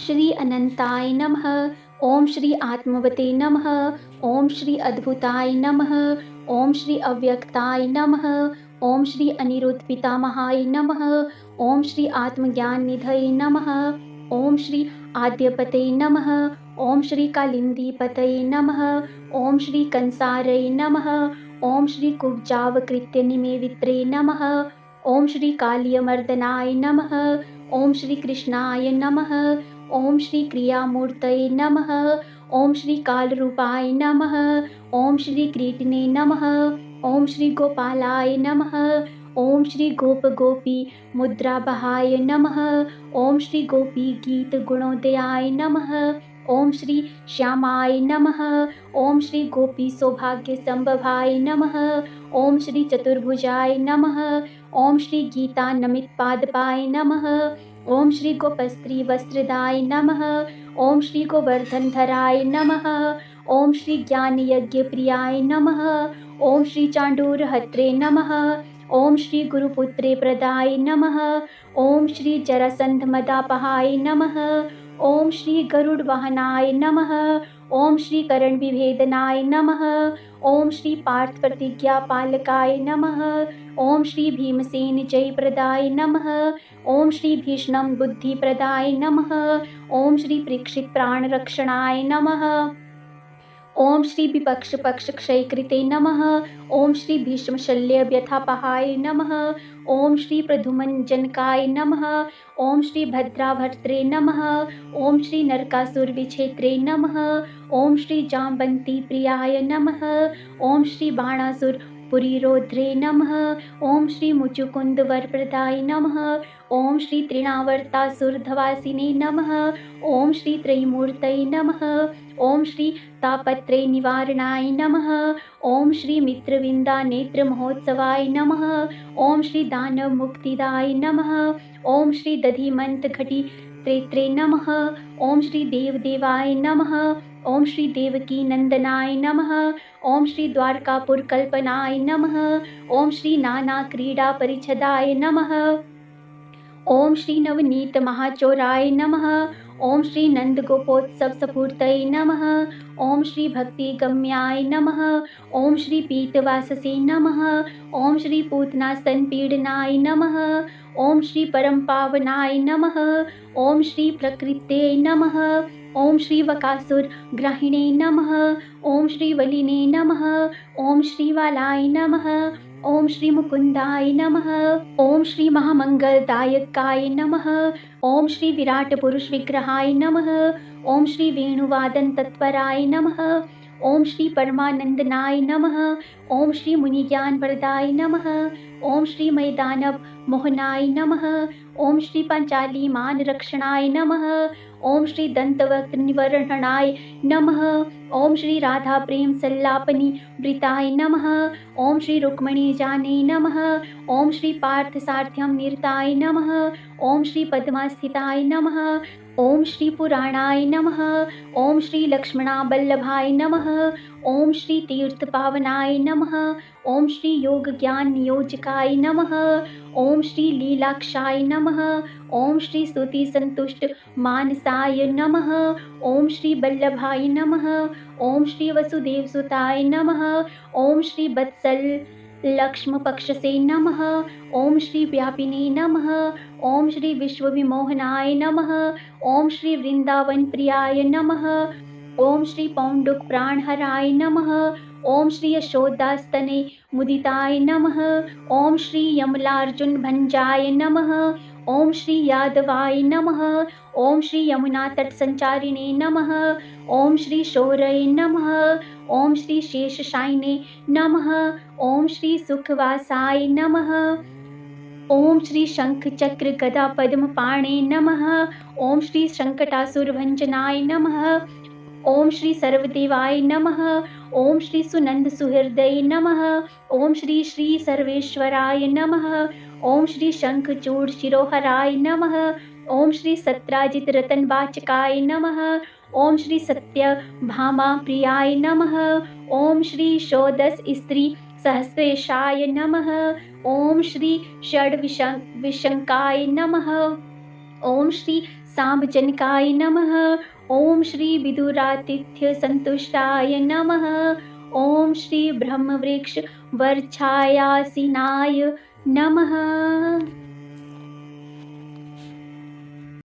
श्री अनंताय नमः। ओम श्री आत्मवते नमः। ओम श्री अद्भुताय नमः। ओम श्री अव्यक्ताय नमः। ओम श्री अनिरुद्ध पितामहाय नमः। ओम श्री आत्मज्ञान निधये नमः। ओम श्री आद्यपते नमः। ओम श्री कालिंदीपतये नमः। ओम श्री कंसारये नमः। ओम श्री कुब्जावकृत्य निमेवित्रे नमः। ओम श्री कालियमर्दनाय नमः। ओम श्री कृष्णाय नमः। ओम श्री क्रियामूर्तये नमः। ओम श्री कालरूपाय नमः। ओम श्री क्रीटने नमः। ओम श्री गोपालाय नमः। ओम श्री गोप गोपी मुद्राबहाय नमः। ओम श्री गोपी गीत गुणोदयाय नमः। ओम श्री श्यामाय नमः। ओम श्री गोपी सौभाग्य संभवाय नमः। ओम श्री चतुर्भुजाय नमः। ओम श्री गीता नमित पादपाय नमः। ओम श्री गोपस्त्री वस्त्रदाय नमः। ओम श्री गोवर्धनधराय नमः। ओम श्री ज्ञान यज्ञ प्रियाय नमः। ओम श्री चांडूरहत्रे नमः। ओम श्री गुरुपुत्रे प्रदाय नमः। ओम श्री जरासंध मदापहाय नमः। ओम श्री गरुड़ वाहनाय नमः। ओम श्री करण विभेदनाय नमः। ओम श्री पार्थ प्रतिज्ञा पालकाय नमः। ओम श्री भीमसेन जय प्रदाय नमः। ओम श्री भीष्णम बुद्धि प्रदाय नमः। ओम श्री परीक्षित प्राण रक्षणाय नमः। ओम श्री विपक्ष पक्ष क्षयकृते नमः। ओम श्री भीष्म शल्य व्यथापहाय नमः। ओम श्री प्रधुमन जनकाय नमः। ओम श्री भद्राभर्त्रे नमः। ओम श्री नरकासुर विछेत्रे नमः। ओम श्री जाम्बंती प्रियाय नमः। ओम श्री बाणासुर पुरीरोध्रे नमः। ओम श्री मुचुकुंद वरप्रदाय नमः। ओम श्री तृणावर्तासुरधवासिने नमः। ओम श्री त्रयीमूर्तये नमः। ओम श्री तापत्रे निवारणाय नमः। ओम श्री मित्रविंदा नेत्र महोत्सवाय नमः। ओम श्री दानव मुक्तिदाय नमः। ओम श्री दधिमंत घटी त्रेत्रे नमः। ओम श्री देवदेवाय नमः। ओम श्री देवकी नंदनाय नमः। ओम श्री द्वारकापुर कल्पनाय नमः। ओम श्री नाना क्रीडा परिच्छदाय नमः। ओम श्री नवनीत महाचोराय नमः। ओम श्री नंद गोपोत्सव सपूर्तये नमः। ओम श्री भक्ति गम्याय नमः। ओम श्री पीतवाससे नमः। ओम श्री पूतना संपीडनाय नमः। ओम श्री परम पावनाय नमः। ओम श्री प्रकृते नमः। ओम श्री वकासुर ग्राहिणे नमः। ओम श्री वलिने नमः। ओम श्री वालाय नमः। ओम श्री मुकुंदाय नमः। ओम श्री महामंगलदायकाय नमः। ओम श्री विराट पुरुष विग्रहाय नमः। ओम श्री वेणुवादन तत्पराय नमः। ओम श्री परमानंदनाय नमः। ओम श्री मुनिज्ञान वरदाय नमः। ओम श्री मैदानव मोहनाय नमः। ओम श्री पांचाली मान रक्षणाय नमः। ओम श्री दंतवक्त निवर्णनाय नमः। ओम श्री राधा प्रेम सल्लापनी वृताय नमः। ओम श्री रुक्मणी जाने नमः। ओम श्री पार्थ सार्थ्यम निरताय नमः। ओम श्री पद्मास्थिताय नमः। ओम श्री पुराणाय नमः। ओम श्री लक्ष्मणा बल्लभाय नमः। ओम श्री तीर्थ पावनाय नमः। ओम श्री योग ज्ञान नियोजकाय नमः। ओम श्री लीलाक्षाय नमः। ओम श्री स्तुति संतुष्ट मानसाय नमः। ओम श्री बल्लभाय नमः। ओम श्री वसुदेव सुताय नमः। ओम श्री वत्सल लक्ष्म पक्षसे नमः। ओम श्री व्यापिने नमः। ओम श्री विश्व विमोहनाय नमः। ओम श्री वृंदावन प्रियाय नमः। ओम श्री पौंडुक प्राणहराय नमः। ओम श्री यशोदास्तने मुदिताय नमः। ओम श्री यमलार्जुन भंजाय नमः। ओम श्री यादवाय नमः। ओम श्री यमुना तट संचारिणे नमः। ओम श्री शौरये नमः। ओम श्री शेषशायिने नमः। ओम श्री सुखवासाय नमः। ओम श्री शंख चक्र गदा पद्म पाणे नमः। ओम श्री संकटासुरभंजनाय नमः। ओम श्री सर्वदेवाय नमः। ओम श्री सुनंद सुहृदय नमः। ओम श्री श्री सर्वेश्वराय नमः। ओम श्री शंखचूड़ शिरोहराय नमः। ओम श्री सत्राजित रतन वाचकाय नमः। ओम श्री सत्य भामा प्रियाय नमः। ओम श्री षोडश स्त्री सहस्रेशाय नमः। ओम श्री षड विशंकाय नमः। ओम श्री सांबजनकाय नमः। ओम श्री विदुरातिथ्य संतुष्टाय नमः। ओम श्री ब्रह्मवृक्ष वर्क्षायासीनाय नमः।